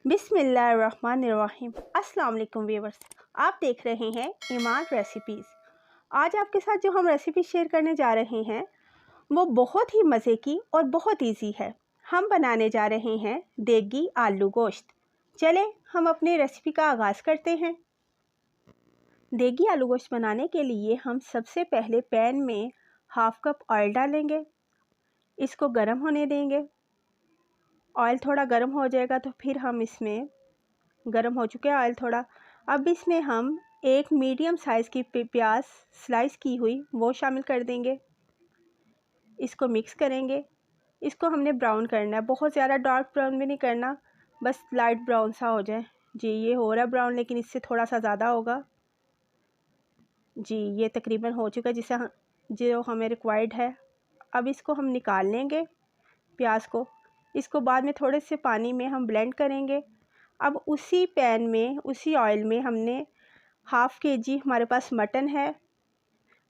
बिस्मिल्लाहिर्रहमानिर्रहीम। अस्सलाम वालेकुम व्यूअर्स, आप देख रहे हैं ईमान रेसिपीज़। आज आपके साथ जो हम रेसिपी शेयर करने जा रहे हैं वो बहुत ही मज़े की और बहुत इजी है। हम बनाने जा रहे हैं देगी आलू गोश्त। चले हम अपनी रेसिपी का आगाज़ करते हैं। देगी आलू गोश्त बनाने के लिए हम सबसे पहले पैन में हाफ़ कप ऑयल डालेंगे, इसको गर्म होने देंगे। ऑयल थोड़ा गर्म हो जाएगा तो फिर हम इसमें, गर्म हो चुके हैं ऑयल थोड़ा, अब इसमें हम एक मीडियम साइज़ की प्याज स्लाइस की हुई वो शामिल कर देंगे। इसको मिक्स करेंगे। इसको हमने ब्राउन करना है, बहुत ज़्यादा डार्क ब्राउन भी नहीं करना, बस लाइट ब्राउन सा हो जाए। जी ये हो रहा है ब्राउन, लेकिन इससे थोड़ा सा ज़्यादा होगा। जी ये तकरीबन हो चुका है जिसे जो हमें रिक्वायर्ड है। अब इसको हम निकाल लेंगे प्याज को। इसको बाद में थोड़े से पानी में हम ब्लेंड करेंगे। अब उसी पैन में, उसी ऑयल में हमने हाफ़ केजी हमारे पास मटन है।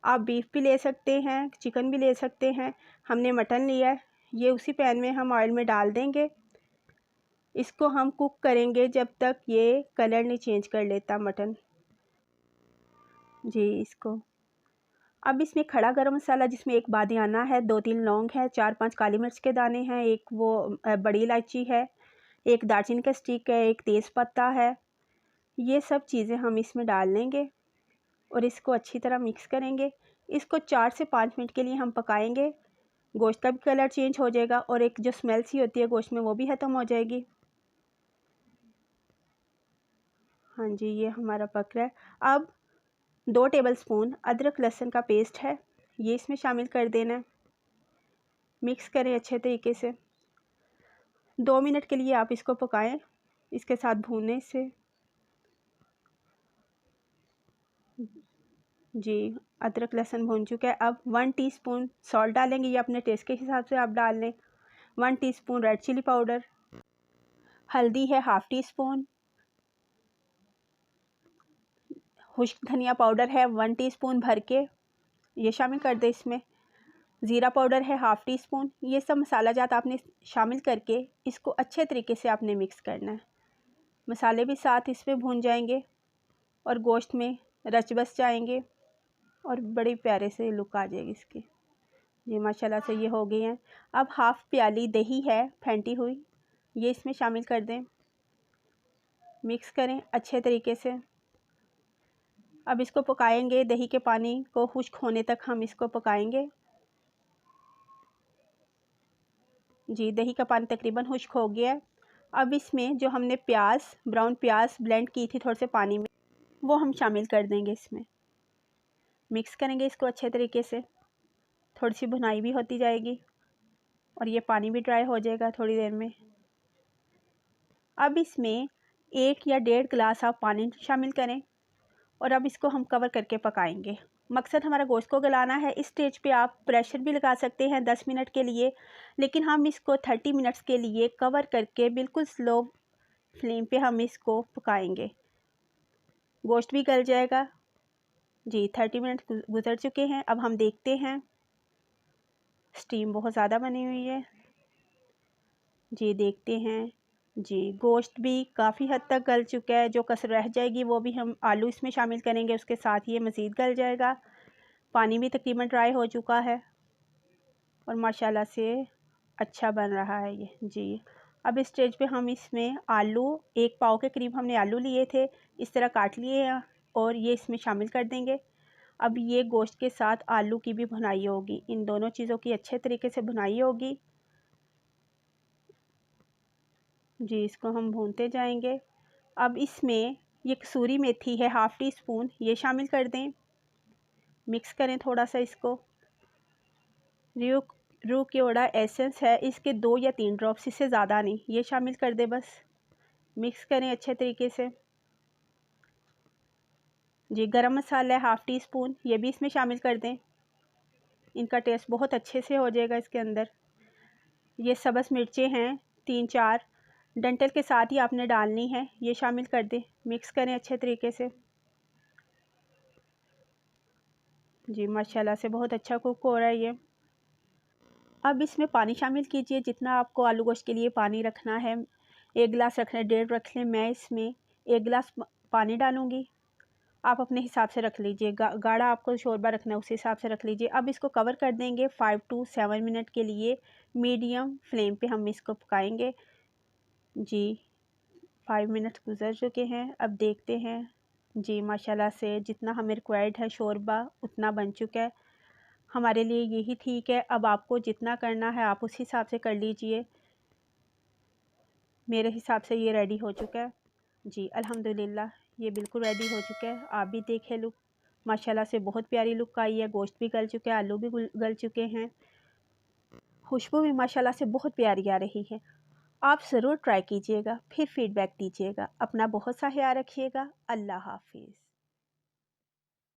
आप बीफ भी ले सकते हैं, चिकन भी ले सकते हैं। हमने मटन लिया है, ये उसी पैन में हम ऑयल में डाल देंगे। इसको हम कुक करेंगे जब तक ये कलर नहीं चेंज कर लेता मटन। जी इसको, अब इसमें खड़ा गरम मसाला जिसमें एक बादियाना है, 2-3 लौंग है, 4-5 काली मिर्च के दाने हैं, एक वो बड़ी इलायची है, एक दालचीनी का स्टिक है, एक तेज़पत्ता है। ये सब चीज़ें हम इसमें डाल लेंगे और इसको अच्छी तरह मिक्स करेंगे। इसको 4 से 5 मिनट के लिए हम पकाएंगे। गोश्त का भी कलर चेंज हो जाएगा और एक जो स्मेल सी होती है गोश्त में वो भी ख़त्म हो जाएगी। हाँ जी ये हमारा पक रहा है। अब 2 टेबलस्पून अदरक लहसुन का पेस्ट है, ये इसमें शामिल कर देना है। मिक्स करें अच्छे तरीके से। 2 मिनट के लिए आप इसको पकाएं, इसके साथ भूनने से। जी अदरक लहसुन भून चुका है। अब 1 टीस्पून सॉल्ट डालेंगे, ये अपने टेस्ट के हिसाब से आप डाल लें। 1 टीस्पून रेड चिली पाउडर, हल्दी है हाफ़ टी स्पून, खुश्क धनिया पाउडर है 1 टीस्पून भर के, ये शामिल कर दें इसमें। ज़ीरा पाउडर है हाफ़ टी स्पून। ये सब मसाला जात आपने शामिल करके इसको अच्छे तरीके से आपने मिक्स करना है। मसाले भी साथ इसमें भून जाएंगे और गोश्त में रच बस जाएंगे और बड़े प्यारे से लुक आ जाएगी इसकी। जी माशाल्लाह से ये हो गई हैं। अब हाफ़ प्याली दही है फेंटी हुई, ये इसमें शामिल कर दें। मिक्स करें अच्छे तरीके से। अब इसको पकाएंगे, दही के पानी को खुश्क होने तक हम इसको पकाएंगे। जी दही का पानी तकरीबन खुश्क हो गया है। अब इसमें जो हमने ब्राउन प्याज ब्लेंड की थी थोड़े से पानी में, वो हम शामिल कर देंगे इसमें। मिक्स करेंगे इसको अच्छे तरीके से। थोड़ी सी भुनाई भी होती जाएगी और ये पानी भी ड्राई हो जाएगा थोड़ी देर में। अब इसमें 1 या 1.5 गिलास आप पानी शामिल करें और अब इसको हम कवर करके पकाएंगे। मकसद हमारा गोश्त को गलाना है। इस स्टेज पे आप प्रेशर भी लगा सकते हैं 10 मिनट के लिए, लेकिन हम इसको 30 मिनट्स के लिए कवर करके बिल्कुल स्लो फ्लेम पे हम इसको पकाएंगे। गोश्त भी गल जाएगा। जी 30 मिनट गुजर चुके हैं। अब हम देखते हैं, स्टीम बहुत ज़्यादा बनी हुई है। जी देखते हैं, जी गोश्त भी काफ़ी हद तक गल चुका है। जो कसर रह जाएगी वो भी हम आलू इसमें शामिल करेंगे, उसके साथ ये मज़ीद गल जाएगा। पानी भी तकरीबन ड्राई हो चुका है और माशाल्लाह से अच्छा बन रहा है ये। जी अब इस स्टेज पे हम इसमें आलू, 1 पाव के करीब हमने आलू लिए थे, इस तरह काट लिए हैं और ये इसमें शामिल कर देंगे। अब ये गोश्त के साथ आलू की भी भुनाई होगी, इन दोनों चीज़ों की अच्छे तरीके से भुनाई होगी। जी इसको हम भूनते जाएंगे। अब इसमें ये कसूरी मेथी है हाफ़ टी स्पून, ये शामिल कर दें। मिक्स करें थोड़ा सा इसको। रू केवड़ा एसेंस है, इसके 2 या 3 ड्रॉप्स, इससे ज़्यादा नहीं, ये शामिल कर दें बस। मिक्स करें अच्छे तरीके से। जी गरम मसाला है हाफ़ टी स्पून, ये भी इसमें शामिल कर दें। इनका टेस्ट बहुत अच्छे से हो जाएगा इसके अंदर। ये सब्ज़ मिर्चें हैं 3-4, डंठल के साथ ही आपने डालनी है, ये शामिल कर दें। मिक्स करें अच्छे तरीके से। जी माशाल्लाह से बहुत अच्छा कुक हो रहा है ये। अब इसमें पानी शामिल कीजिए जितना आपको आलू गोश्त के लिए पानी रखना है। 1 गिलास रखना है 1.5 रख लें। मैं इसमें 1 गिलास पानी डालूँगी। आप अपने हिसाब से रख लीजिए, गाढ़ा आपको शोरबा रखना है उस हिसाब से रख लीजिए। अब इसको कवर कर देंगे 5 to 7 मिनट के लिए। मीडियम फ्लेम पे हम इसको पकाएंगे। जी 5 मिनट गुजर चुके हैं। अब देखते हैं। जी माशाल्लाह से जितना हमें रिक्वायर्ड है शोरबा उतना बन चुका है। हमारे लिए यही ठीक है। अब आपको जितना करना है आप उस हिसाब से कर लीजिए। मेरे हिसाब से ये रेडी हो चुका है। जी अल्हम्दुलिल्लाह ये बिल्कुल रेडी हो चुका है। आप भी देखें लुक, माशाल्लाह से बहुत प्यारी लुक आई है। गोश्त भी गल चुका है, आलू भी गल चुके हैं, खुशबू भी माशाल्लाह से बहुत प्यारी आ रही है। आप ज़रूर ट्राई कीजिएगा, फिर फीडबैक दीजिएगा। अपना बहुत सा ख्याल रखिएगा। अल्लाह हाफिज़।